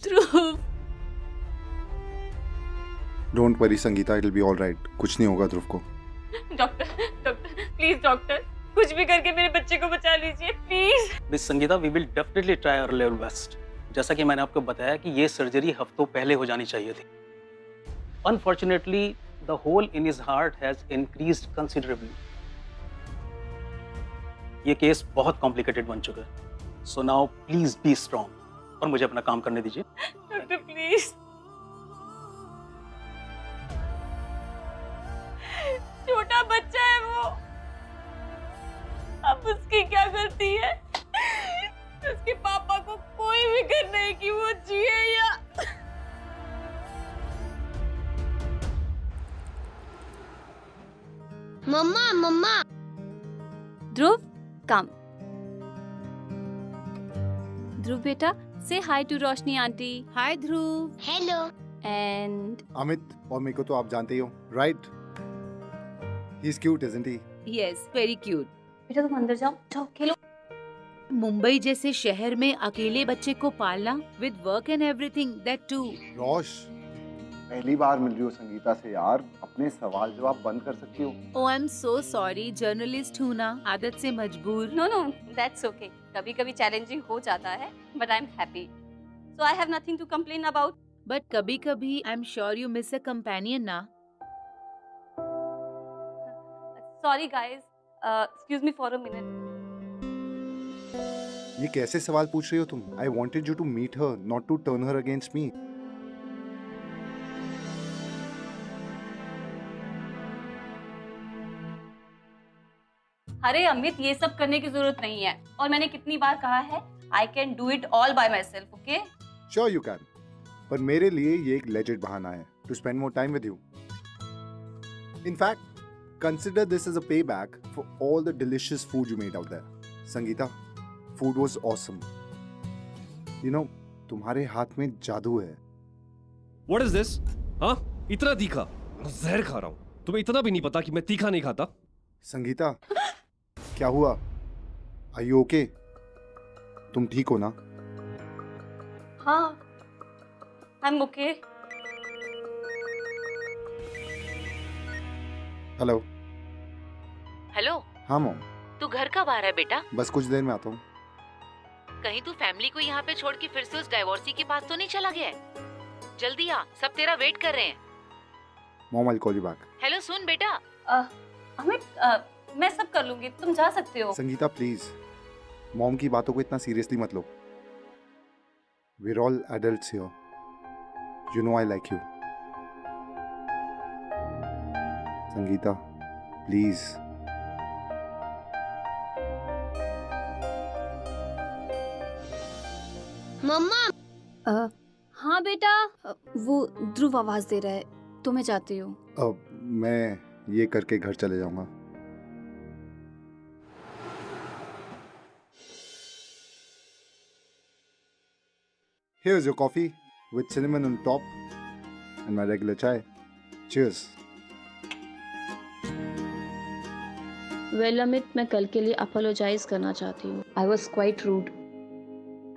Dhruv, don't worry Sangeeta, it will be alright. कुछ नहीं होगा ध्रुव को। डॉक्टर प्लीज डॉक्टर, कुछ भी करके मेरे बच्चे को बचा लीजिए please. Miss Sangeeta, we will definitely try our level best. जैसा कि मैंने आपको बताया कि ये सर्जरी हफ्तों पहले हो जानी चाहिए थी। Unfortunately the hole in his heart has increased considerably. ये केस बहुत कॉम्प्लिकेटेड बन चुका है। So now please be strong और मुझे अपना काम करने दीजिए। Doctor please. छोटा बच्चा है वो, अब उसकी क्या गलती है? उसके पापा को कोई भी करना है कि वो जिए या मम्मा मम्मा। ध्रुव, कम। ध्रुव बेटा, say hi to Roshni aunty. Hi Dhruv. Hello. And Amit और मेरे को तो आप जानते ही हो, right? He is cute, isn't he? Yes, very cute. बेटा तुम अंदर जाओ, जाओ खेलो। मुंबई जैसे शहर में अकेले बच्चे को पालना with work and everything, that too. Rosh, पहली बार मिल रही हो संगीता से यार, अपने सवाल जवाब बंद कर सकती हो? Oh I am so sorry, journalist हूँ ना, आदत से मजबूर। No no, that's okay. कभी कभी चैलेंजिंग हो जाता है, but I am happy, so I have nothing to complain about. But कभी कभी I am sure you miss a companion ना। Sorry guys, excuse me for a minute. ये कैसे सवाल पूछ रही हो तुम? I wanted you to meet her, not to turn her against me. अरे अमित, ये सब करने की जरूरत नहीं है, और मैंने कितनी बार कहा है, I can do it all by myself, okay? Sure you can, पर मेरे लिए ये एक लेजिट बहाना है to spend more time with you. In fact, consider this as a payback for all the delicious food you made out there. Sangeeta, food was awesome. You know, तुम्हारे हाथ में जादू है। What is this? हाँ? इतना तीखा? जहर खा रहा हूँ। तुम्हें इतना भी नहीं पता कि मैं तीखा नहीं खाता? संगीता, क्या हुआ? Are you okay? तुम ठीक हो ना? हाँ, I'm okay. हेलो। हेलो। हाँ मॉम। तू घर कब आ रहा है बेटा? बस कुछ देर में आता हूँ। कहीं तू फैमिली को यहाँ पे छोड़ के फिर से उस डाइवोर्सी के पास तो नहीं चला गया है? जल्दी आ, सब तेरा वेट कर रहे हैं। Mom, I'll call you back. Hello सुन बेटा। अमित, मैं सब कर लूंगी, तुम जा सकते हो। संगीता प्लीज, मॉम की बातों को इतना सीरियसली मत लो। We're all adults here. You know I like you. Sangeeta, please. मम्मा। हाँ बेटा, वो ध्रुव आवाज दे रहा है, तो मैं जाती हूँ। अब मैं ये करके घर चले जाऊंगा। Here's your coffee with cinnamon on top and my regular chai. Cheers. Well Amit, मैं कल के लिए अपोलोजाइज करना चाहती हूँ। I was quite rude.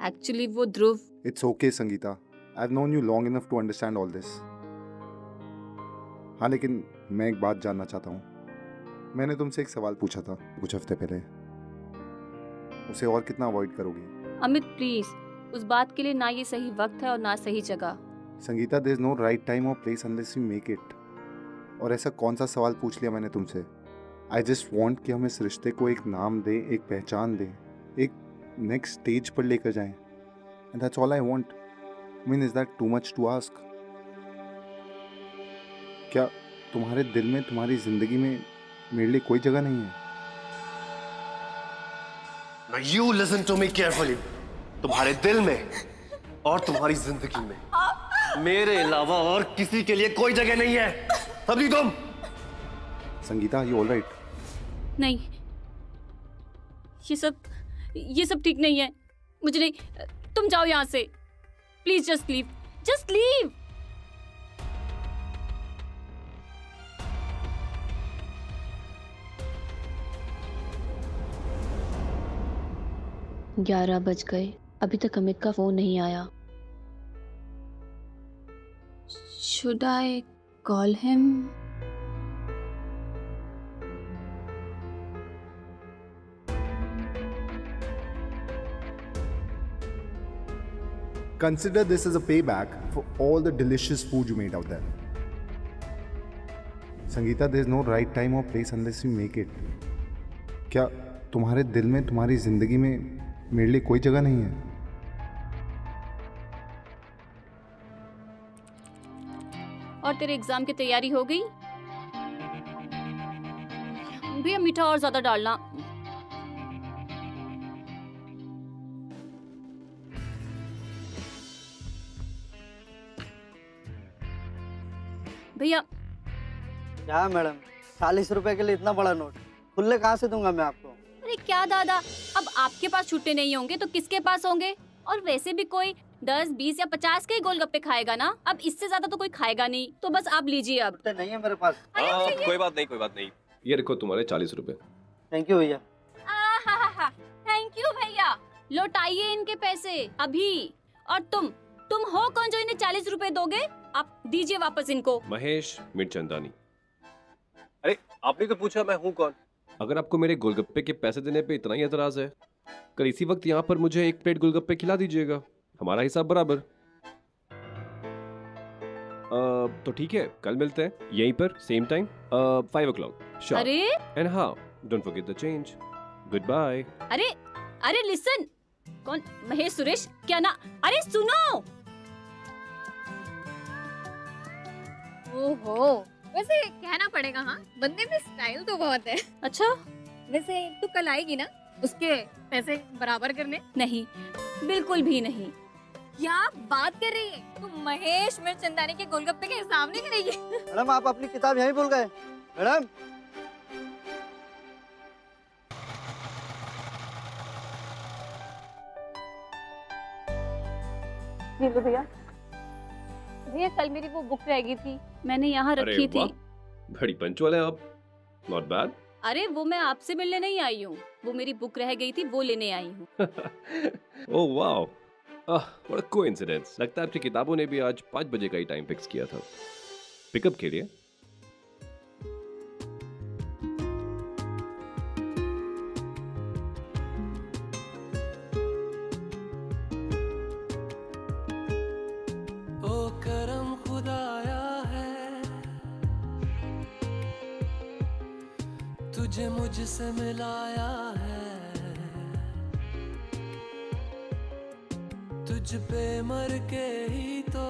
Actually वो Dhruv. It's okay, Sangeeta. I've known you long enough to understand all this. हाँ, लेकिन मैं एक बात जानना चाहता हूँ। मैंने तुमसे एक सवाल पूछा था कुछ हफ्ते पहले, उसे और कितना अवॉइड करोगी? अमित प्लीज, उस बात के लिए ना ये सही वक्त है और ना सही जगह। Sangeeta, there is no right time or place unless you make it. और ऐसा कौन सा सवाल पूछ लिया मैंने तुमसे? I just want कि हम इस रिश्ते को एक नाम दें, एक पहचान दें, एक नेक्स्ट स्टेज पर लेकर जाएं। And that's all I want. I mean, is that too much to ask? क्या तुम्हारे दिल में, तुम्हारी जिंदगी में मेरे लिए कोई जगह नहीं है? Now you listen to me carefully. तुम्हारे दिल में और तुम्हारी जिंदगी में मेरे अलावा और किसी के लिए कोई जगह नहीं है। समझी तुम? Sangeeta, you all right? नहीं, ये सब ठीक नहीं है। मुझे नहीं, तुम जाओ यहाँ से please. Just leave, just leave. ग्यारह बज गए, अभी तक अमित का फोन नहीं आया। Should I call him? Consider this as a payback for all the delicious food you made out there. Sangeeta, there's no right time or place unless you make it. क्या तुम्हारे दिल में, तुम्हारी जिंदगी में मेरे लिए कोई जगह नहीं है? और तेरे एग्जाम की तैयारी हो गई? भैया मीठा और ज्यादा डालना। भैया क्या मैडम, 40 रुपए के लिए इतना बड़ा नोट खुले कहाँ से दूंगा मैं आपको? अरे क्या दादा, अब आपके पास छुट्टे नहीं होंगे तो किसके पास होंगे? और वैसे भी कोई 10, 20 या 50 के ही गोलगप्पे खाएगा ना। अब इससे ज्यादा तो कोई खाएगा नहीं, तो बस आप लीजिए अब। छुट्टे नहीं है मेरे पास। कोई बात नहीं। ये रखो तुम्हारे 40 रुपए। थैंक यू भैया। थैंक यू भैया। लौटाइए इनके पैसे अभी। और तुम हो कौन जो इन्हें 40 रुपए दोगे? आप दीजिए वापस इनको। महेश मिर्चंदानी। अरे आपने तो पूछा मैं हूँ कौन? अगर आपको मेरे गोलगप्पे के पैसे देने पे इतना ही एतराज है, कल इसी वक्त यहाँ पर मुझे एक प्लेट गोलगप्पे खिला दीजिएगा, हमारा हिसाब बराबर। तो ठीक है, कल मिलते हैं यहीं पर, सेम टाइम 5 o'clock। अरे एंड हाँ, don't forget the change. Goodbye. अरे लिसन, कौन? महेश सुरेश क्या ना? अरे सुनो। ओहो, वैसे कहना पड़ेगा, हाँ बंदे में स्टाइल तो बहुत है। अच्छा, वैसे तू कल आएगी ना उसके पैसे बराबर करने? नहीं, बिल्कुल भी नहीं। क्या बात कर रही है तू? महेश मिर्चंदानी के गोलगप्पे के हिसाब नहीं करेगी? मैडम आप अपनी किताब यहीं भूल गए। मैडम भैया भैया कल मेरी वो बुक रह गई थी, मैंने यहाँ रखी थी। बड़ी पंचुअल है आप। Not bad. अरे वो मैं आपसे मिलने नहीं आई हूँ, वो मेरी बुक रह गई थी, वो लेने आई हूँ। Oh wow, what a coincidence. लगता है आपकी किताबों ने भी आज 5 बजे का ही टाइम फिक्स किया था पिकअप के लिए। ओ करम खुदाया है, तुझे मुझसे मिलाया है, तुझ पे मर के ही तो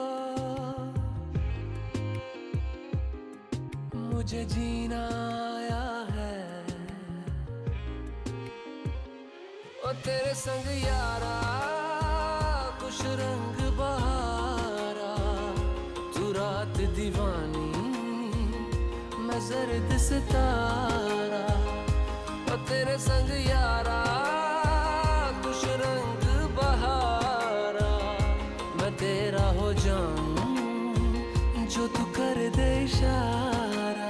मुझे जीना आया है। ओ तेरे संग यारा खुश रंग बहारा, तू रात दीवानी मैं जर्द सितारा। ओ तेरे संग यारा खुश रंग बहारा, मैं तेरा हो जाऊं जो तू कर दे इशारा।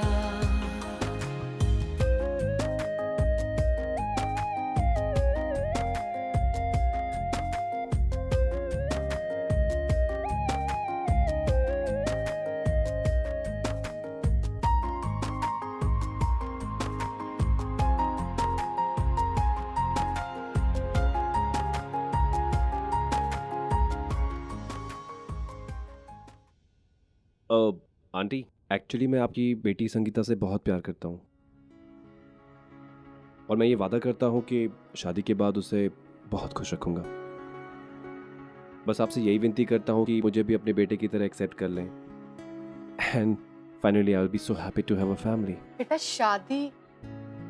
आंटी, एक्चुअली मैं आपकी बेटी संगीता से बहुत प्यार करता हूँ और मैं ये वादा करता हूँ कि शादी के बाद उसे बहुत खुश रखूंगा। बस आपसे यही विनती करता हूँ कि मुझे भी अपने बेटे की तरह एक्सेप्ट कर लें। And finally I will be so happy to have a family. बेटा शादी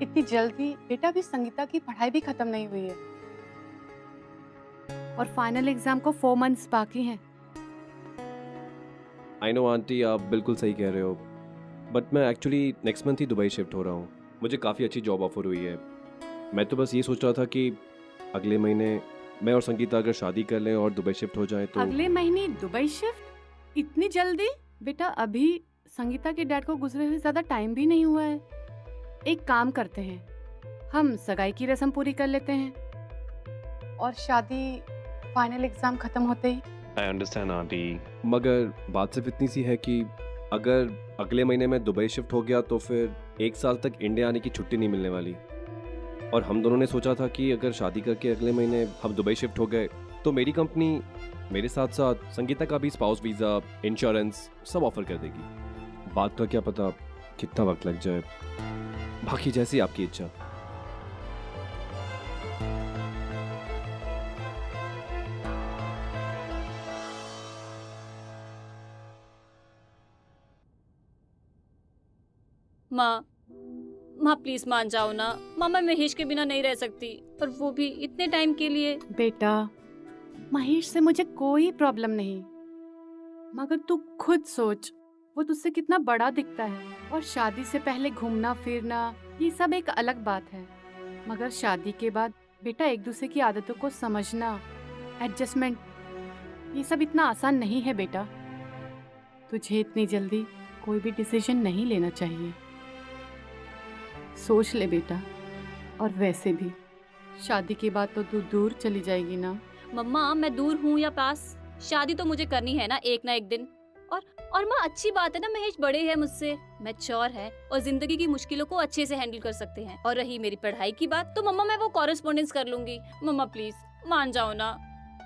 इतनी जल्दी? बेटा अभी संगीता की पढ़ाई भी खत्म नहीं हुई है और फाइनल एग्जाम को 4 months बाकी हैं। आई नो आंटी, आप बिल्कुल सही कह रहे हो, बट मैं एक्चुअली नेक्स्ट मंथ ही दुबई शिफ्ट हो रहा हूँ। मुझे काफ़ी अच्छी जॉब ऑफर हुई है। मैं तो बस ये सोच रहा था कि अगले महीने मैं और संगीता अगर शादी कर लें और दुबई शिफ्ट हो जाएं तो। अगले महीने दुबई शिफ्ट? इतनी जल्दी? बेटा अभी संगीता के डैड को गुजरे हुए ज़्यादा टाइम भी नहीं हुआ है। एक काम करते हैं, हम सगाई की रस्म पूरी कर लेते हैं और शादी फाइनल एग्जाम खत्म होते ही दुबई शिफ्ट हो जाएंगे। क्या कहते हो? हाँ, आई अंडरस्टैंड आंटी। मगर बात सिर्फ इतनी सी है कि अगर अगले महीने में दुबई शिफ्ट हो गया तो फिर 1 साल तक इंडिया आने की छुट्टी नहीं मिलने वाली। और हम दोनों ने सोचा था कि अगर शादी करके अगले महीने हम दुबई शिफ्ट हो गए तो मेरी कंपनी मेरे साथ साथ संगीता का भी स्पाउस वीज़ा, इंश्योरेंस सब ऑफर कर देगी। बात का क्या पता कितना वक्त लग जाए, बाकी जैसी आपकी इच्छा। माँ प्लीज मान जाओ ना। माँ मैं महेश के बिना नहीं रह सकती, और वो भी इतने टाइम के लिए। बेटा, महेश से मुझे कोई प्रॉब्लम नहीं, मगर तू खुद सोच वो तुझसे कितना बड़ा दिखता है। और शादी से पहले घूमना फिरना ये सब एक अलग बात है, मगर शादी के बाद बेटा एक दूसरे की आदतों को समझना, एडजस्टमेंट, ये सब इतना आसान नहीं है बेटा। तुझे इतनी जल्दी कोई भी डिसीजन नहीं लेना चाहिए। सोच ले बेटा। और वैसे भी शादी के बाद तो तू दूर चली जाएगी ना। मम्मा मैं दूर हूँ या पास, शादी तो मुझे करनी है ना एक दिन। और माँ अच्छी बात है ना, महेश बड़े हैं मुझसे, मैच्योर है और जिंदगी की मुश्किलों को अच्छे से हैंडल कर सकते हैं। और रही मेरी पढ़ाई की बात, तो मम्मा मैं वो कॉरेस्पॉन्डेंस कर लूंगी। मम्मा प्लीज मान जाओ ना,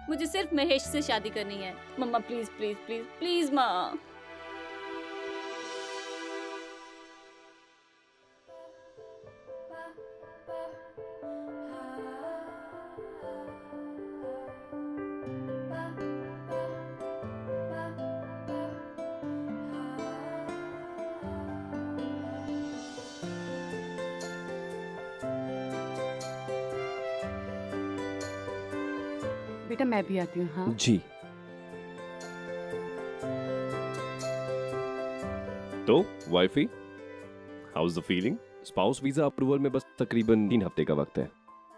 मुझे सिर्फ महेश से शादी करनी है। मम्मा प्लीज प्लीज प्लीज प्लीज माँ। बेटा मैं भी आती हूँ। हाँ जी। तो wifey, how is the feeling? Spouse visa approval में बस तकरीबन 3 हफ्ते का वक्त है।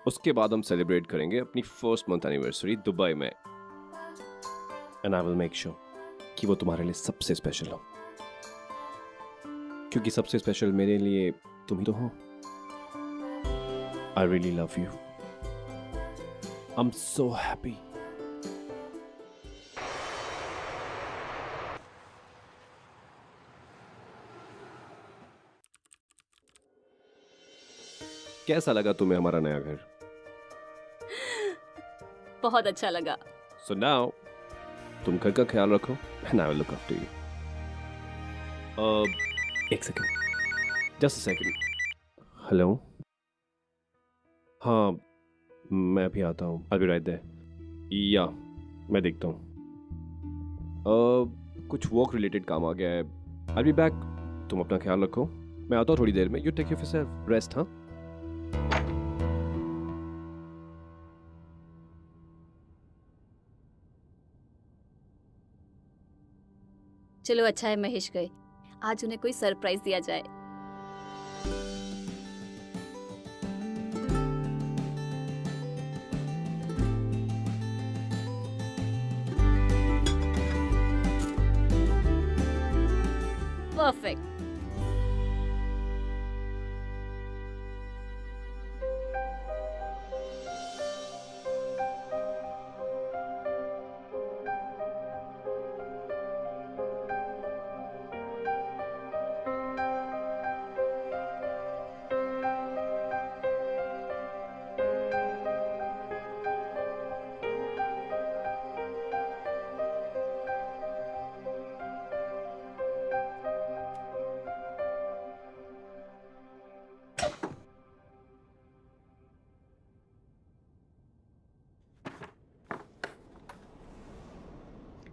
उसके बाद हम सेलिब्रेट करेंगे अपनी फर्स्ट मंथ एनिवर्सरी दुबई में। And I will make sure कि वो तुम्हारे लिए सबसे स्पेशल हो, क्योंकि सबसे स्पेशल मेरे लिए तुम ही तो हो। I really love you. I'm so happy. कैसा लगा तुम्हें हमारा नया घर? बहुत अच्छा लगा। So now, तुम घर का ख्याल रखो and I will look after you. एक second, just a second. Hello? हाँ, मैं अभी आता हूँ। I'll be right there. या मैं देखता हूँ। कुछ वर्क रिलेटेड काम आ गया है। I'll be back. तुम अपना ख्याल रखो, मैं आता हूँ थोड़ी देर में। You take care of yourself. Rest, हाँ? चलो अच्छा है महेश गए, आज उन्हें कोई सरप्राइज दिया जाए। परफेक्ट।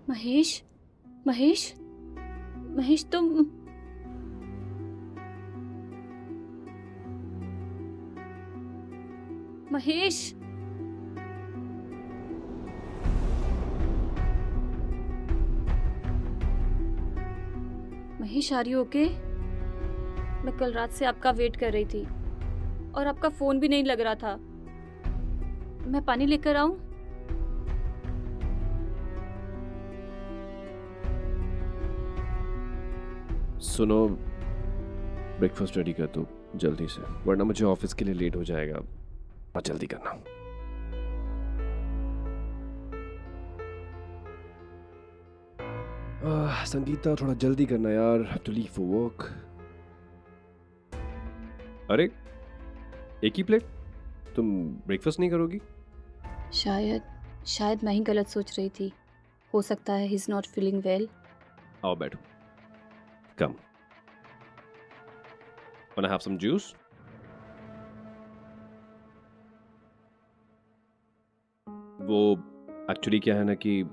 महेश, महेश, महेश तुम Mahesh, Mahesh are you okay? मैं कल रात से आपका वेट कर रही थी और आपका फोन भी नहीं लग रहा था। मैं पानी लेकर आऊं? सुनो, ब्रेकफास्ट रेडी कर दो जल्दी से, वरना मुझे ऑफिस के लिए लेट हो जाएगा। जल्दी करना। संगीता थोड़ा जल्दी करना यार, टू लीव फॉर वर्क। अरे एक ही प्लेट? तुम ब्रेकफास्ट नहीं करोगी? शायद मैं ही गलत सोच रही थी। हो सकता है he is not feeling well. आओ बैठो। कम। Wanna have some juice? वो एक्चुअली क्या है ना कि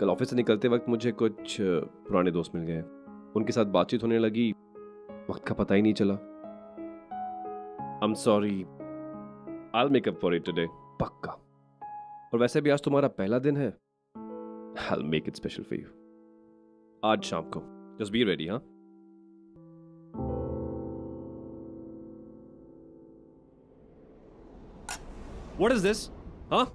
कल ऑफिस से निकलते वक्त मुझे कुछ पुराने दोस्त मिल गए। उनके साथ बातचीत होने लगी, वक्त का पता ही नहीं चला। I'm sorry. I'll make up for it today. पक्का। और वैसे भी आज तुम्हारा पहला दिन है। I'll make it special for you. आज शाम को। Just be ready, हाँ? What is this? हाँ?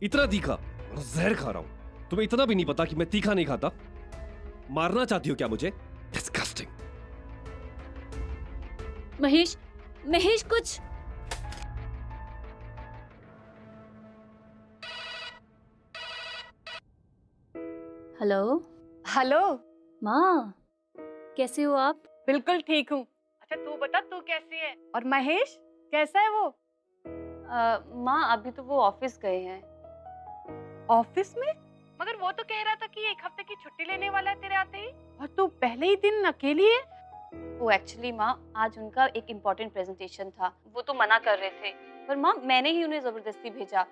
इतना तीखा? जहर खा रहा हूँ। तुम्हें इतना भी नहीं पता कि मैं तीखा नहीं खाता? मारना चाहती हो क्या मुझे? Disgusting. महेश कुछ। हेलो माँ, कैसे हो आप? बिल्कुल ठीक हूँ। अच्छा तू बता, तू कैसी है? और महेश कैसा है वो? माँ अभी तो वो ऑफिस गए हैं। ऑफिस में? मगर वो तो कह रहा था कि 1 हफ्ते की छुट्टी लेने वाला है तेरे आते ही। और तू पहले ही दिन अकेली है? वो एक्चुअली माँ आज उनका एक इम्पोर्टेंट प्रेजेंटेशन था, वो तो मना कर रहे थे, पर माँ मैंने ही उन्हें जबरदस्ती भेजा।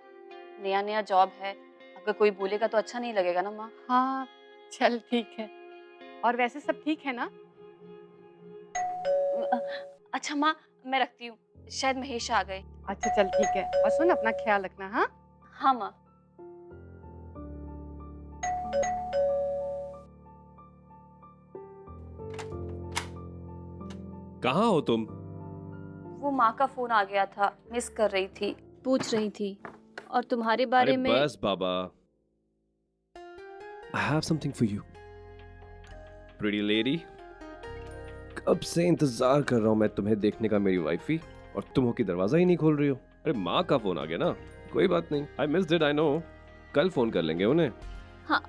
नया जॉब है, अगर कोई बोलेगा तो अच्छा नहीं लगेगा ना माँ। हाँ चल ठीक है। और वैसे सब ठीक है ना? अच्छा माँ मैं रखती हूँ, शायद महेश आ गए। अच्छा चल ठीक है। और सुन, अपना ख्याल रखना। हाँ हाँ माँ। कहाँ हो तुम? वो माँ का फोन आ गया था, मिस कर रही थी। पूछ रही थी और तुम्हारे बारे में। बस बाबा। I have something for you. Pretty lady. कब से इंतजार कर रहा हूँ मैं तुम्हें देखने का मेरी वाइफी, और तुम हो कि दरवाजा ही नहीं खोल रही हो। अरे माँ का फोन आ गया ना, कोई बात नहीं। I missed it, I know. कल फोन कर लेंगे उन्हें। हाँ।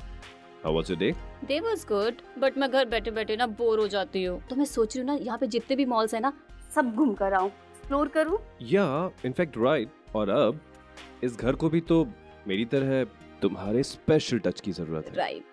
How was your day? Day was good, but मैं घर बैठे बैठे ना बोर हो जाती हूँ। तो मैं सोच रही हूँ ना, यहाँ पे जितने भी मॉल्स है ना, सब घूम कर आऊँ, एक्सप्लोर करूँ। Yeah, in fact right. और अब इस घर को भी तो मेरी तरह तुम्हारे स्पेशल टच की जरूरत है। राइट।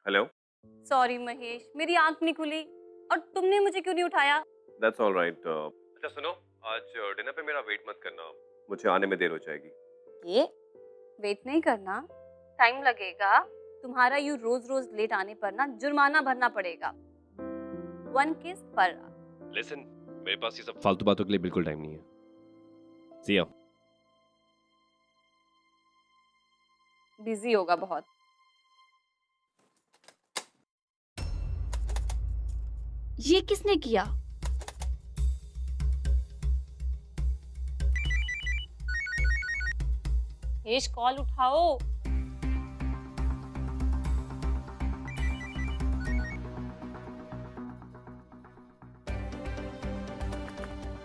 हेलो। सॉरी महेश, मेरी आंख नहीं खुली और तुमने मुझे क्यों नहीं उठाया? That's all right. अच्छा सुनो, आज डिनर पे मेरा वेट मत करना, मुझे आने में देर हो जाएगी। ये वेट नहीं करना, टाइम लगेगा। तुम्हारा यू रोज रोज लेट आने पर ना जुर्माना भरना पड़ेगा। 1 किस पर। Listen, मेरे पास ये सब फालतू बातों के लिए बिल्कुल टाइम नहीं है। See ya. बिजी होगा बहुत। ये किसने किया? महेश कॉल उठाओ।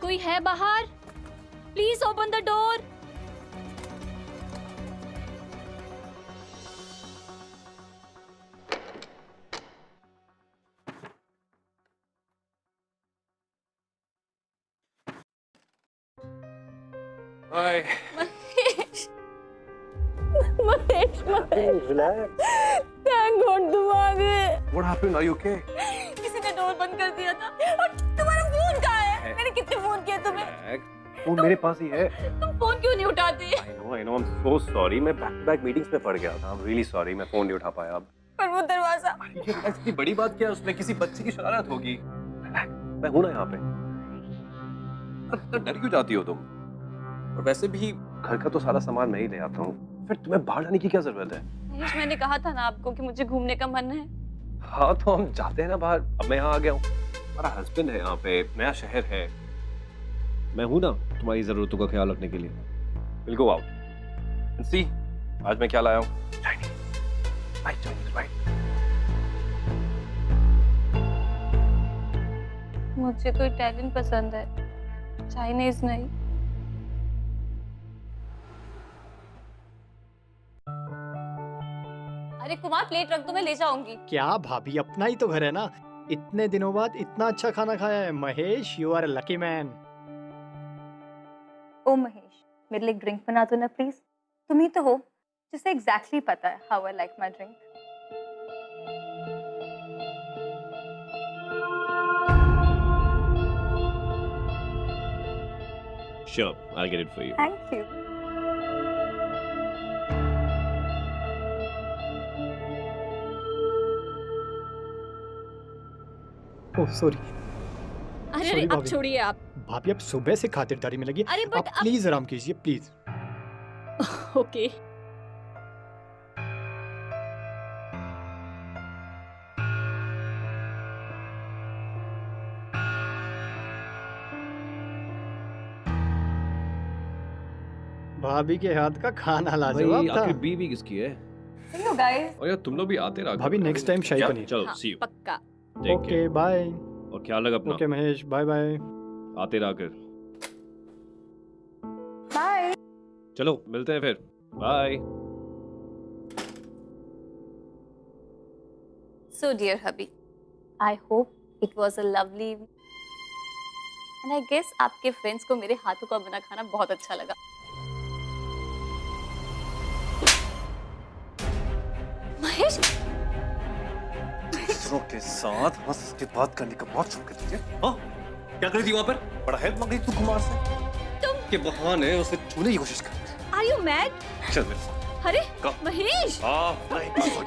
कोई है बाहर? Please open the door. Hi. Mahesh Relax. Thank God तुम आ गए। What happened? Are you okay? किसी ने डोर बंद कर दिया था। और तुम्हारा फोन कहाँ है? मैंने कितने फोन किए तुम्हें? फोन मेरे पास ही है। तुम फोन क्यों नहीं उठाते? I know. I'm so sorry. मैं back to back meetings में पड़ गया था। I'm really sorry. मैं फोन नहीं उठा पाया अब। पर वो दरवाजा। ये इतनी बड़ी बात क्या है? उसमें किसी बच्चे की शरारत होगी। मैं हूँ ना यहाँ पे। तो डर क्यों जाती हो तुम? और वैसे भी घर का तो सारा सामान मैं ही ले आता हूँ, फिर तुम्हें बाहर जाने की क्या जरूरत है? महेश मैंने कहा था ना आपको कि मुझे घूमने का मन है। हाँ तो हम जाते हैं ना बाहर। अब मैं यहाँ आ गया हूँ, हमारा हस्बैंड है यहाँ पे, नया शहर है। मैं हूँ ना तुम्हारी जरूरतों का ख्याल रखने के लिए। विल गो आउट एंड सी आज मैं क्या लाया हूँ। Chinese right. मुझे तो इटालियन पसंद है, चाइनीज नहीं। अरे कुमार प्लेट रख दो, मैं ले जाऊंगी। क्या भाभी, अपना ही तो घर है ना। इतने दिनों बाद इतना अच्छा खाना खाया है। Mahesh, you are lucky man. Oh Mahesh, मेरे लिए ड्रिंक बना दो ना प्लीज। तुम ही तो हो जिसे एग्जैक्टली पता है how I like my drink. Sure, I'll get it for you. Thank you. Oh sorry. अरे Sorry, अब भाभी। छोड़िए आप। भाभी अब सुबह से खातिरदारी में लगी। अरे आप बट अब प्लीज आराम कीजिए प्लीज। ओके। भाभी के हाथ का खाना भाई लाजवाब था। आखिर बीवी किसकी है? Hello guys. और यार तुम लोग भी आते रहा भाभी नेक्स्ट टाइम शाही पनीर। चलो हाँ, सी यू। पक्का। Okay bye. और ख्याल रख अपना। Okay Mahesh, bye bye. आते रहा कर। बाय। चलो मिलते हैं फिर। Bye. So dear hubby, I hope it was a lovely evening. And I guess आपके फ्रेंड्स को मेरे हाथों का बना खाना बहुत अच्छा लगा। महेश, दूसरों के साथ हंस के बात करने का बहुत शौक है तुझे? हाँ? क्या करी थी वहाँ पर? बड़ा हेल्प मांग रही तू कुमार से? तुम के बहाने उसे छूने की कोशिश कर। Are you mad? चल मेरे साथ। अरे Go. महेश,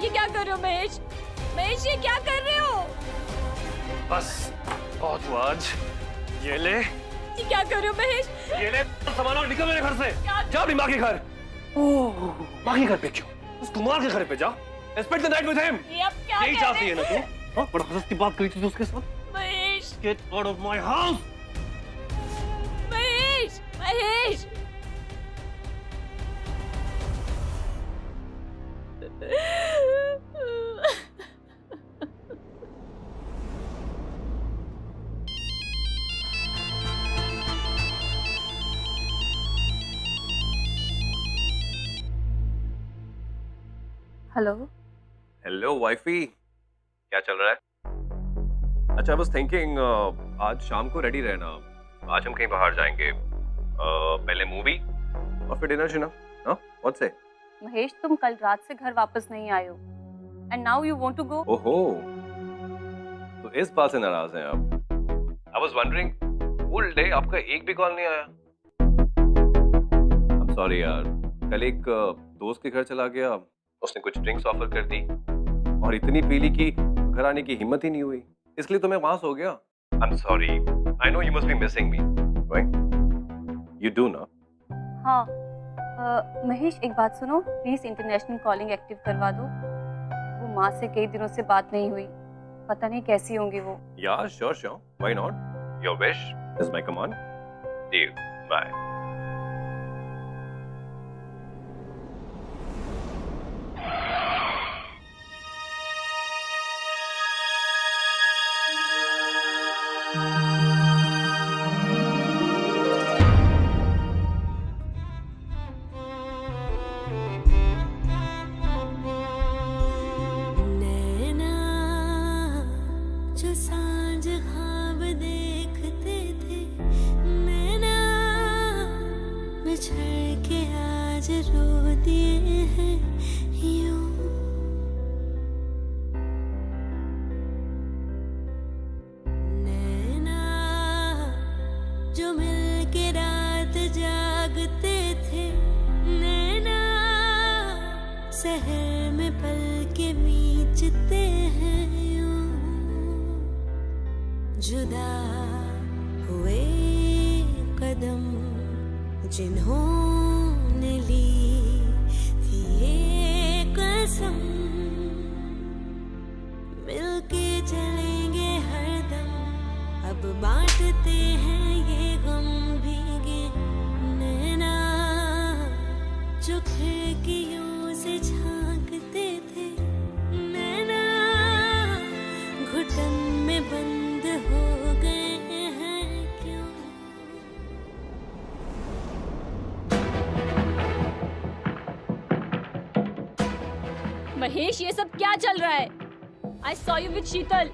ये क्या कर रहे हो महेश? महेश ये क्या कर रहे हो? बस और तू आज ये ले, ये क्या कर रहे हो महेश? ये ले सामान और निकल मेरे घर से। क्या? जा अपनी माँ के घर। ओह, माँ के घर पे क्यों? उस कुमार के घर पे जा। Spend the night with him. ये अब क्या यही कह चाहती रहे है ना तू? हाँ? बड़ा हंसती बात करी थी तू उसके साथ। Mahesh, Get out of my house. Mahesh, Mahesh. Hello. Hello wifey, क्या चल रहा है? अच्छा, आई वाज थिंकिंग आज शाम को रेडी रहना। आज हम कहीं बाहर जाएंगे। पहले मूवी और फिर डिनर शिनर। हाँ, व्हाट से? महेश, तुम कल रात से घर वापस नहीं आए हो। And now you want to go? ओहो, तो इस बात से नाराज हैं आप? I was wondering, full day आपका एक भी कॉल नहीं आया। आई एम सॉरी यार, कल एक दोस्त के घर चला गया। उसने कुछ ड्रिंक्स ऑफर कर दी और इतनी पी ली कि घर आने की हिम्मत ही नहीं हुई, इसलिए तो मैं वहां सो गया। I am sorry, I know you must be missing me, right? You do ना? हाँ। महेश एक बात सुनो, प्लीज इंटरनेशनल कॉलिंग एक्टिव करवा दो। वो माँ से कई दिनों से बात नहीं हुई, पता नहीं कैसी होंगी वो। Yeah sure sure, why not? Your wish is my command. Deal, bye. नैना जो सांझ ख्वाब देखते थे, नैना बिछड़ के आज रो दिए हैं यूं। नैना जो मिल के रात जागते थे, नैना शहर में पल के बीचते हैं यूं। जुदा हुए कदम जिन्होंने ली थी ये कसम, मिलके चलेंगे हरदम अब बांटते हैं ये गम भीगे नैना, जो खिड़कियों से झांकते थे नैना, घुटन में बंद हो गए हैं क्यों? महेश, ये सब क्या चल रहा है? I saw you with शीतल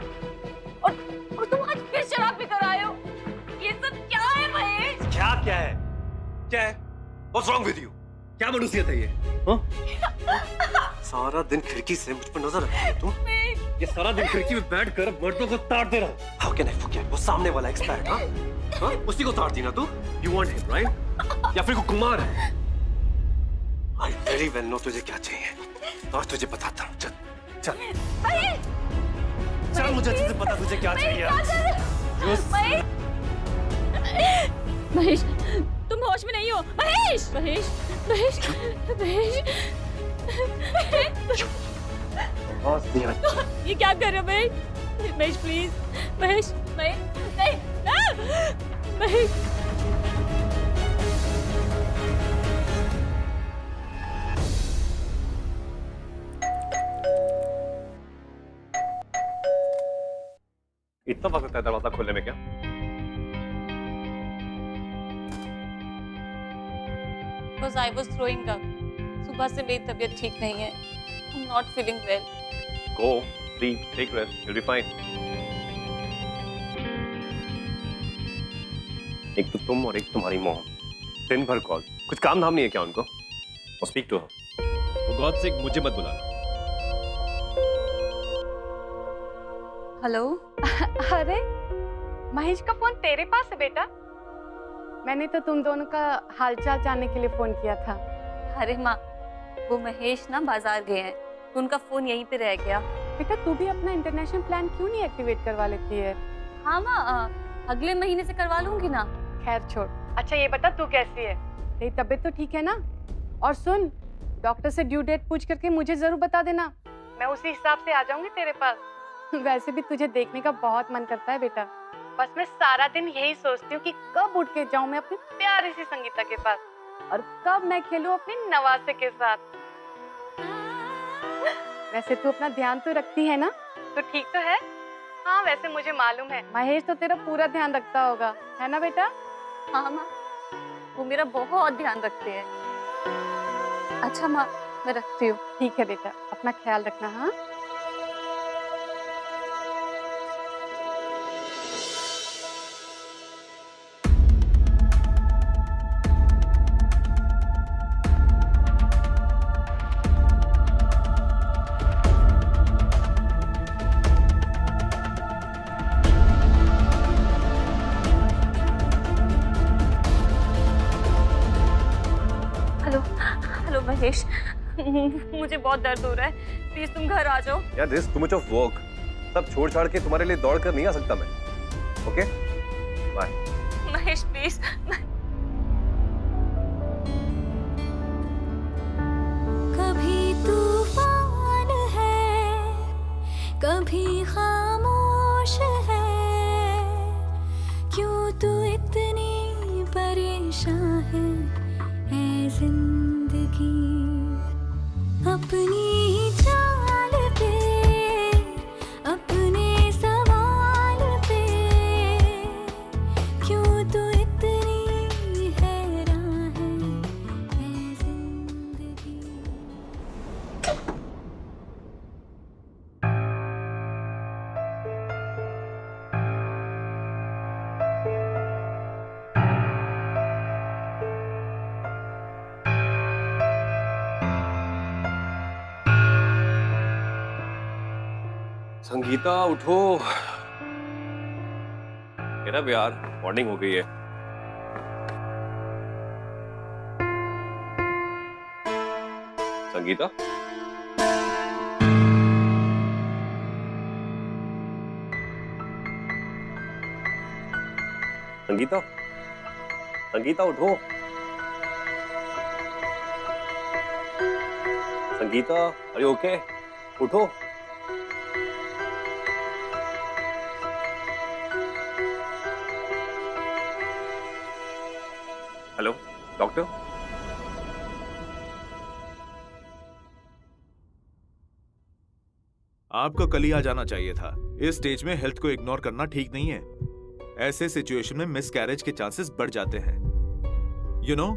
और तुम आज फिर शराब पीकर आए हो। ये सब क्या है महेश? क्या क्या है? क्या है? What's wrong with you? क्या मनुष्यत है ये? हाँ? सारा दिन खिड़की से मुझ पर नजर रखती है तुम? ये सारा दिन खिड़की में बैठकर मर्दों को ताड़ दे रहा है। How can I forget? वो सामने वाला एक्सपर्ट, हाँ? हाँ? उसी को ताड़ती ना तू? You want him, right? या फिर को कुमार है? I very well know तुझे क्या चाहिए और तुझे बताता हूँ। चल, चल। चल, मुझे अच्छे से पता तुझे क्या चाहिए। महेश, तुम होश में नहीं हो। महेश, महेश, महेश, महेश, ये क्या कर रहे हो महेश? महेश प्लीज, महेश, महेश, नहीं, महेश। इतना वक्त है दरवाजा खोलने में क्या? Because I was throwing up. सुबह से मेरी तबीयत ठीक नहीं है। I'm not feeling well. Go, sleep, take rest, you'll be fine. एक तो तुम और एक तुम्हारी मॉम, दिन भर कॉल, कुछ काम धाम नहीं है क्या उनको? और speak to her. For God's sake, मुझे मत बुलाना। हेलो। अरे महेश का फोन तेरे पास है बेटा? मैंने तो तुम दोनों का हालचाल जानने के लिए फोन किया था। अरे माँ, वो महेश ना बाजार गए हैं, तो उनका फोन यहीं पे रह गया। बेटा तू भी अपना इंटरनेशनल प्लान क्यों नहीं एक्टिवेट करवा लेती है? हाँ माँ, अगले महीने से करवा लूंगी ना। खैर छोड़। अच्छा ये बता तू कैसी है? तेरी तबीयत तो ठीक है ना? और सुन, डॉक्टर से ड्यू डेट पूछ करके मुझे जरूर बता देना, मैं उसी हिसाब से आ जाऊंगी तेरे पास। वैसे भी तुझे देखने का बहुत मन करता है बेटा। बस मैं सारा दिन यही सोचती हूँ कि कब उठ के जाऊं मैं अपनी प्यारी सी संगीता के पास और कब मैं खेलूं अपने नवासे के साथ। वैसे तू अपना ध्यान तो रखती है ना? तो ठीक तो है? हाँ वैसे मुझे मालूम है महेश तो तेरा पूरा ध्यान रखता होगा, है ना बेटा? हाँ माँ, वो मेरा बहुत ध्यान रखते हैं। अच्छा माँ, मैं रखती हूँ। ठीक है बेटा, अपना ख्याल रखना। हाँ हेलो महेश, मुझे बहुत दर्द हो रहा है, प्लीज तुम घर आ जाओ। यार this too much of work, सब छोड़ छाड़ के तुम्हारे लिए दौड़ कर नहीं आ सकता मैं। Okay bye. महेश प्लीज। कभी तूफान है, कभी खामोश है, क्यों तू इतनी परेशान है ऐ जिंदगी? अपनी ही चाल पे, अपने सवाल पे, क्यों तू इतनी हैरान है ऐ जिंदगी? संगीता उठो। मेरा भी यार मॉर्निंग हो गई है। संगीता संगीता संगीता उठो। संगीता अरे ओके उठो। डॉक्टर, आपको कल ही आ जाना चाहिए था। इस स्टेज में हेल्थ को इग्नोर करना ठीक नहीं है। ऐसे सिचुएशन में मिसकैरेज के चांसेस बढ़ जाते हैं। You know,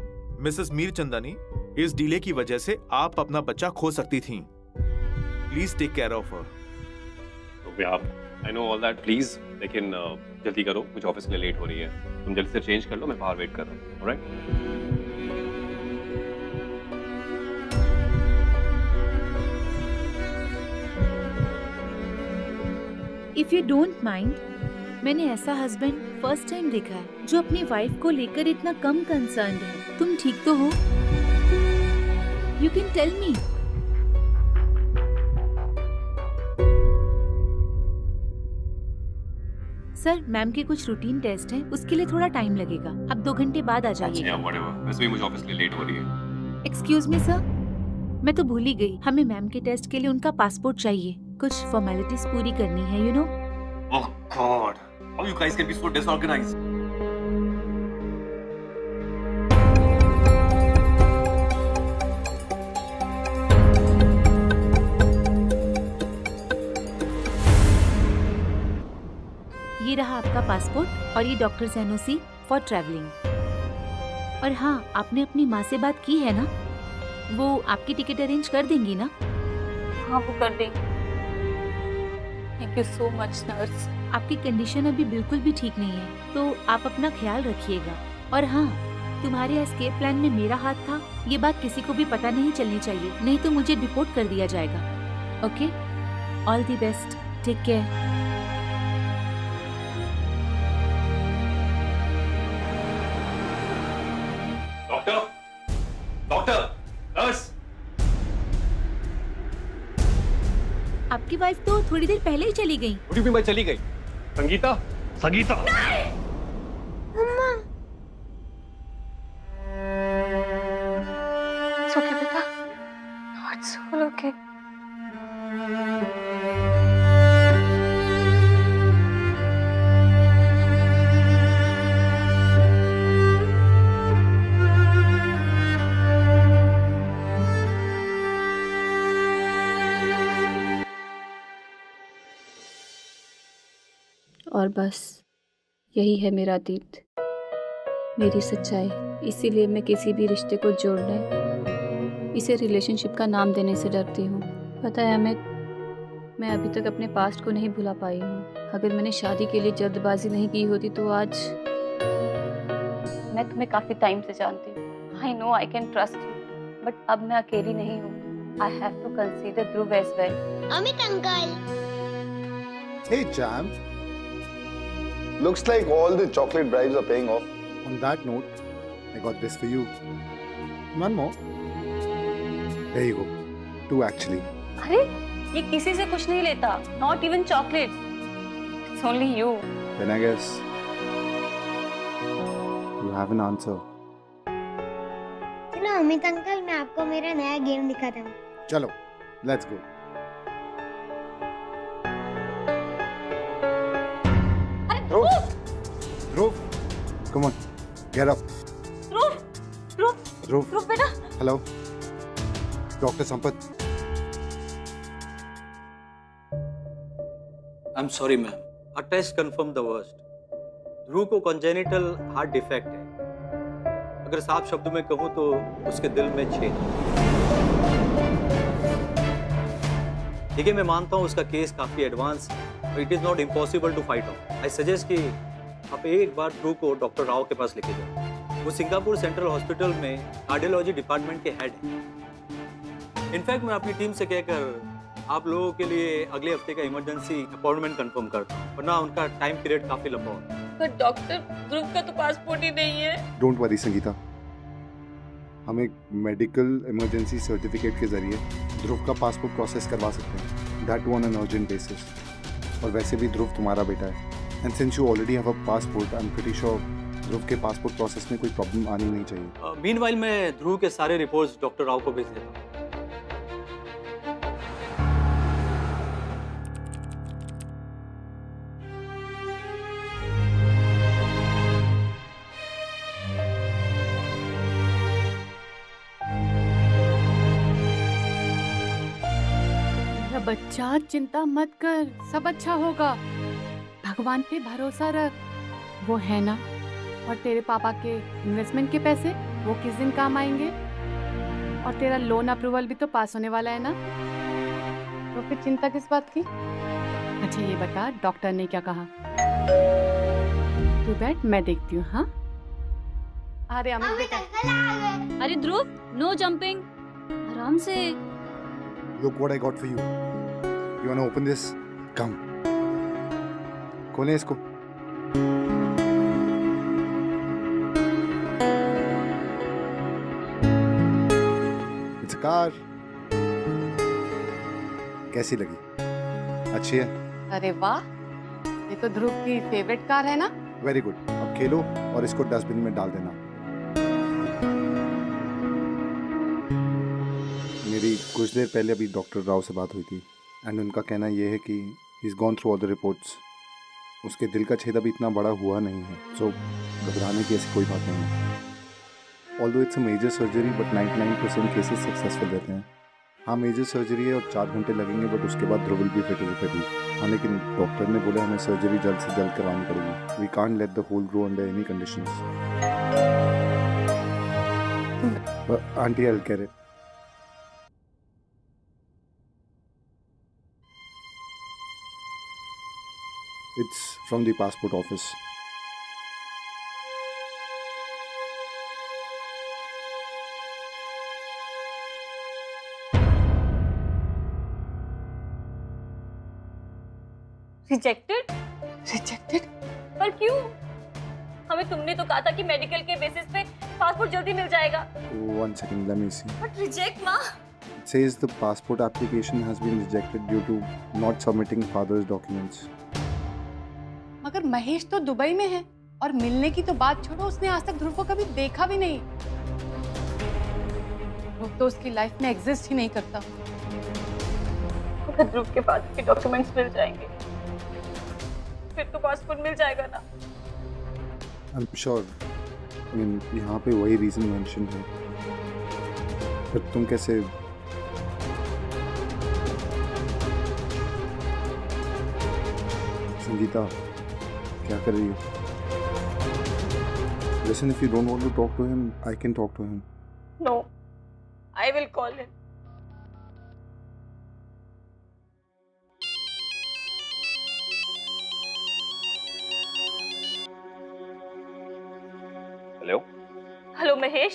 Mrs Mir Chandani, इस डिले की वजह से आप अपना बच्चा खो सकती थीं। Please take care of her. तो आप, I know all that, please, लेकिन जल्दी करो, मुझे ऑफिस के लिए लेट हो रही है। तुम जल्दी से चेंज कर लो, मैं बाहर वेट कर रहा हूँ। Alright? If you don't mind, मैंने ऐसा हस्बैंड फर्स्ट टाइम देखा है जो अपनी वाइफ को लेकर इतना कम कंसर्न है। तुम ठीक तो हो? You can tell me. Sir, ma'am के कुछ रूटीन टेस्ट हैं, उसके लिए थोड़ा टाइम लगेगा। आप 2 घंटे बाद आ जाइए। अच्छा, व्हाटएवर, वैसे भी मुझे ऑफिस के लिए लेट हो रही है। एक्सक्यूज मी सर, मैं तो भूल ही गई, हमें मैम के टेस्ट के लिए उनका पासपोर्ट चाहिए। कुछ फॉर्मेलिटीज पूरी करनी है, you know. Oh God, how you guys can be so disorganised. ये रहा आपका पासपोर्ट और ये डॉक्टर एनओसी फॉर ट्रैवलिंग। और हाँ, आपने अपनी माँ से बात की है ना? वो आपकी टिकट अरेंज कर देंगी ना? हाँ, वो कर देंगी। Thank you so much nurse. आपकी कंडीशन अभी बिल्कुल भी ठीक नहीं है, तो आप अपना ख्याल रखिएगा। और हाँ, तुम्हारे एस्केप प्लान में मेरा हाथ था, ये बात किसी को भी पता नहीं चलनी चाहिए, नहीं तो मुझे डिपोर्ट कर दिया जाएगा। Okay, all the best, take care. Doctor, nurse. आपकी वाइफ तो थोड़ी देर पहले ही चली गई। What do you mean by चली गई? संगीता, संगीता। मम्मा, It's okay, बेटा। No, it's all okay. और बस यही है मेरा अतीत, मेरी सच्चाई। इसीलिए मैं किसी भी रिश्ते को जोड़ने, इसे रिलेशनशिप का नाम देने से डरती हूँ। पता है अमित, मैं अभी तक अपने पास्ट को नहीं भुला पाई हूँ। अगर मैंने शादी के लिए जल्दबाजी नहीं की होती तो आज। मैं तुम्हें काफी टाइम से जानती हूँ। I know I can trust you, but अब मैं अकेली नहीं हूँ। I have to consider Dhruv as well. Amit uncle. Hey, Jam. Looks like all the chocolate bribes are paying off. On that note, I got this for you. One more. There you go. 2 actually. अरे, ये किसी से कुछ नहीं लेता। Not even chocolates. It's only you. Then I guess you have an answer. चलो Amit uncle, मैं आपको मेरा नया गेम दिखाता हूँ। चलो, let's go. Dhruv, come on, get up. Dhruv, बेटा। hello, Dr. Sampath. I'm sorry ma'am, our test confirmed the worst. ध्रुव को congenital heart defect है। अगर साफ शब्दों में कहूँ तो उसके दिल में छेद है। ठीक है, मैं मानता हूँ उसका केस काफी एडवांस है, but it is not impossible to fight off. I suggest कि आप एक बार ध्रुव को डॉक्टर राव के पास लेके जाओ। वो सिंगापुर सेंट्रल हॉस्पिटल में कार्डियोलॉजी डिपार्टमेंट के हेड हैं। इनफैक्ट मैं अपनी टीम से कहकर आप लोगों के लिए अगले हफ्ते का इमरजेंसी अपॉइंटमेंट कंफर्म करता हूँ, वरना उनका टाइम पीरियड काफी लंबा होता है। पर डॉक्टर, ध्रुव का तो पासपोर्ट ही नहीं है। Don't worry, Sangeeta. हम एक मेडिकल इमरजेंसी सर्टिफिकेट के जरिए ध्रुव का पासपोर्ट प्रोसेस करवा सकते हैं, that on an urgent basis. और वैसे भी ध्रुव तुम्हारा बेटा है, and since you already have a passport, I am pretty sure Dhruv के पासपोर्ट प्रोसेस में कोई प्रॉब्लम आनी नहीं चाहिए। मीनवाइल मैं ध्रुव के सारे रिपोर्ट्स डॉक्टर राव को भेज देता हूँ। बच्चा चिंता मत कर, सब अच्छा होगा। भगवान पे भरोसा रख, वो है ना। और तेरे पापा के इन्वेस्टमेंट के पैसे वो किस दिन काम आएंगे? और तेरा लोन अप्रूवल भी तो पास होने वाला है ना, तो फिर चिंता किस बात की? अच्छा ये बता, डॉक्टर ने क्या कहा? तू बैठ, मैं देखती हूँ। हाँ अरे अमित बेटा, अरे ध्रुव, नो जंपिंग, आराम से। Look what I got for you. You wanna open this? Come. खोलें इसको। It's a car. कैसी लगी? अच्छी है? अरे वाह, ये तो ध्रुव की फेवरेट कार है ना। Very good. अब खेलो और इसको डस्टबिन में डाल देना। मेरी कुछ देर पहले अभी डॉक्टर राव से बात हुई थी एंड उनका कहना यह है कि he is gone through all the reports. उसके दिल का छेद अभी इतना बड़ा हुआ नहीं है, सो घबराने की ऐसी कोई बात नहीं है। Although it's a major surgery but 99% cases successful रहते हैं। हाँ मेजर सर्जरी है और 4 घंटे लगेंगे, बट उसके बाद Dhruv will be fit as fit. हाँ लेकिन डॉक्टर ने बोला हमें सर्जरी जल्द से जल्द करवानी पड़ेगी। We can't let the hole grow under any conditions. Aunty I will care it. It's from the passport office. Rejected? Rejected? पर क्यों? हमें तुमने तो कहा था कि मेडिकल के बेसिस पे पासपोर्ट जल्दी मिल जाएगा। One second, let me see. But reject माँ। It says the passport application has been rejected due to not submitting father's documents. मगर महेश तो दुबई में है और मिलने की तो बात छोड़ो, उसने आज तक ध्रुव को कभी देखा भी नहीं। ध्रुव तो उसकी लाइफ में एग्जिस्ट ही नहीं करता। अगर ध्रुव के फादर के डॉक्यूमेंट्स मिल जाएंगे फिर तो पासपोर्ट मिल जाएगा ना। I'm sure. I mean, यहाँ पे वही रीजन मेंशन है। पर तुम कैसे? संगीता क्या कर रही है? Listen, if you don't want to talk to him, I can talk to him. No, I will call him. Hello. Hello Mahesh.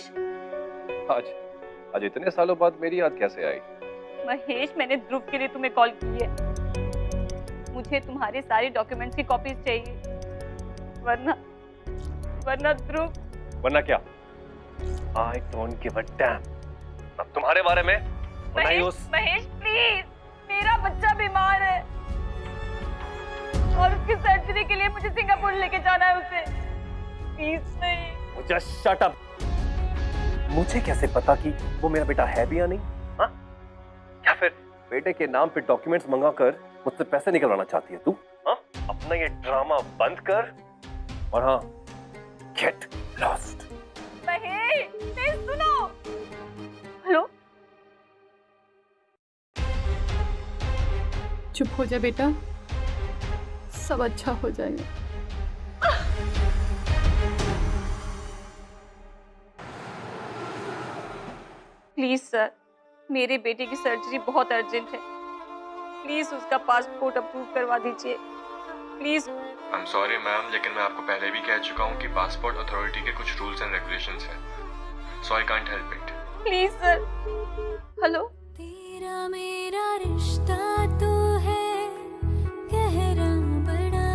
आज इतने सालों बाद मेरी याद कैसे आई? महेश, मैंने ध्रुव के लिए तुम्हें कॉल की है। मुझे तुम्हारे सारे डॉक्यूमेंट्स की कॉपीज चाहिए, वरना ध्रुव। वरना क्या? I don't give a damn. अब तुम्हारे बारे में महेश प्लीज, मेरा बच्चा बीमार है और उसकी सर्जरी के लिए मुझे सिंगापुर लेके जाना है उसे। प्लीज नहीं। मुझे शट अप। मुझे कैसे पता कि वो मेरा बेटा है भी या नहीं? हाँ? या फिर बेटे के नाम पे डॉक्यूमेंट्स मंगाकर मुझसे पैसे निकलवाना चाहती है तू? हाँ? अपना ये ड्रामा बंद कर और हाँ, गेट लॉस्ट। महेश सुनो। हेलो। चुप हो जा बेटा, सब अच्छा हो जाएगा। प्लीज सर, मेरे बेटे की सर्जरी बहुत अर्जेंट है। प्लीज उसका पासपोर्ट अप्रूव करवा दीजिए please. I am sorry ma'am, लेकिन मैं आपको पहले भी कह चुका हूँ कि पासपोर्ट अथॉरिटी के कुछ रूल्स एंड रेगुलेशंस हैं, सो I can't help it. Please sir. Hello. तेरा मेरा रिश्ता तो है गहरा बड़ा,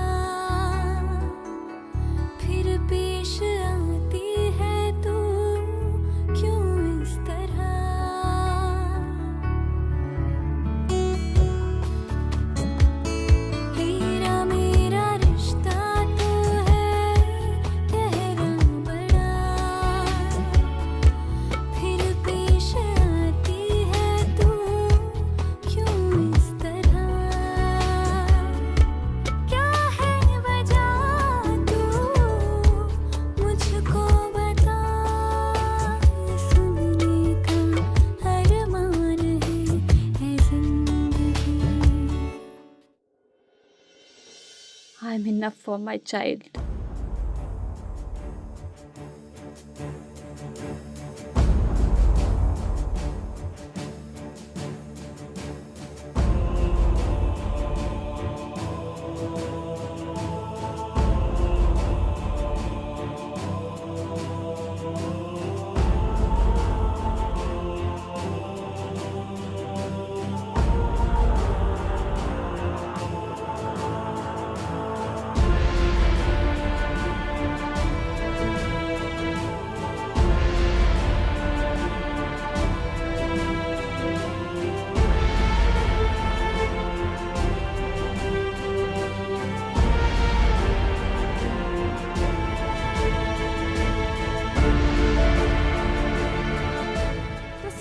फिर पेश आती है तू क्यों इस तरह? तेरा मेरा रिश्ता तो है गहरा बड़ा, फिर पेश आती है तू क्यों इस तरह? I am enough for my child.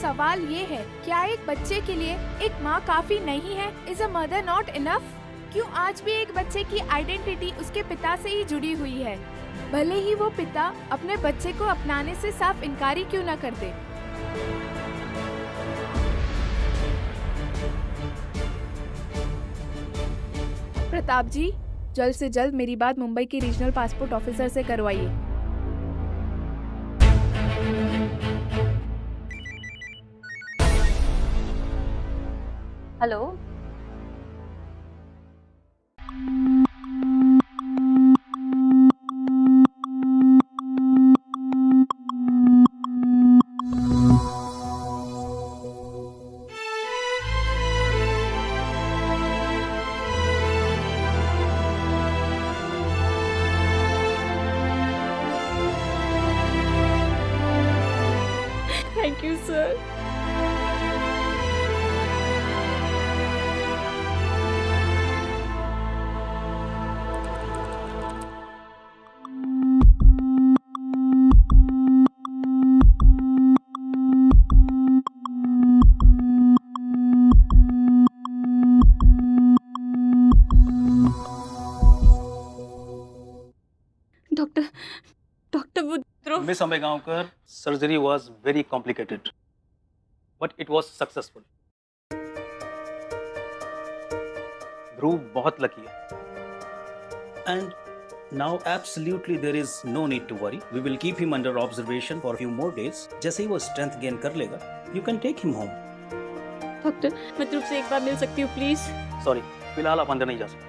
सवाल ये है, क्या एक बच्चे के लिए एक माँ काफी नहीं है? Is a mother not enough? क्यों आज भी एक बच्चे की आइडेंटिटी उसके पिता से ही जुड़ी हुई है, भले ही वो पिता अपने बच्चे को अपनाने से साफ इनकारी क्यों न कर दे? प्रताप जी, जल्द से जल्द मेरी बात मुंबई के रीजनल पासपोर्ट ऑफिसर से करवाइए। Hello, thank you sir. Doctor Woodruff. Miss Ambegaonkar, surgery was very complicated, but it was successful. Dhruv बहुत lucky है. And now absolutely there is no need to worry. We will keep him under observation for a few more days. जैसे ही वो strength gain कर लेगा, you can take him home. Doctor, मैं ध्रुव से एक बार मिल सकती हूँ प्लीज? Sorry, फिलहाल आप अंदर नहीं जा सकते.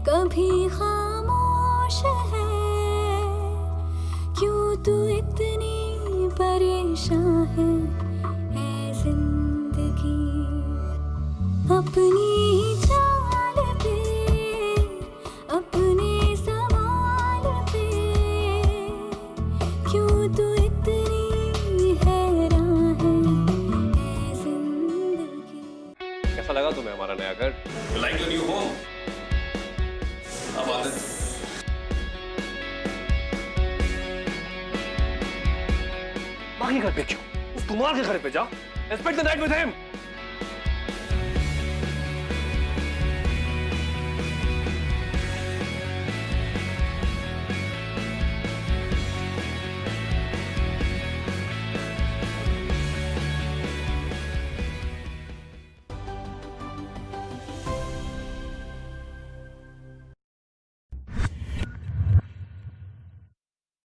कभी खामोश है, क्यों तू इतनी परेशान है जिंदगी? अपनी चाल पे, अपने सवाल पे, क्यों तू इतनी हैरान है जिंदगी? कैसा लगा तुम्हें हमारा नया घर? You like your new home? अब आदत बाकी घर पे क्यों? उस कुमार के घर पे जा, spend the night with him.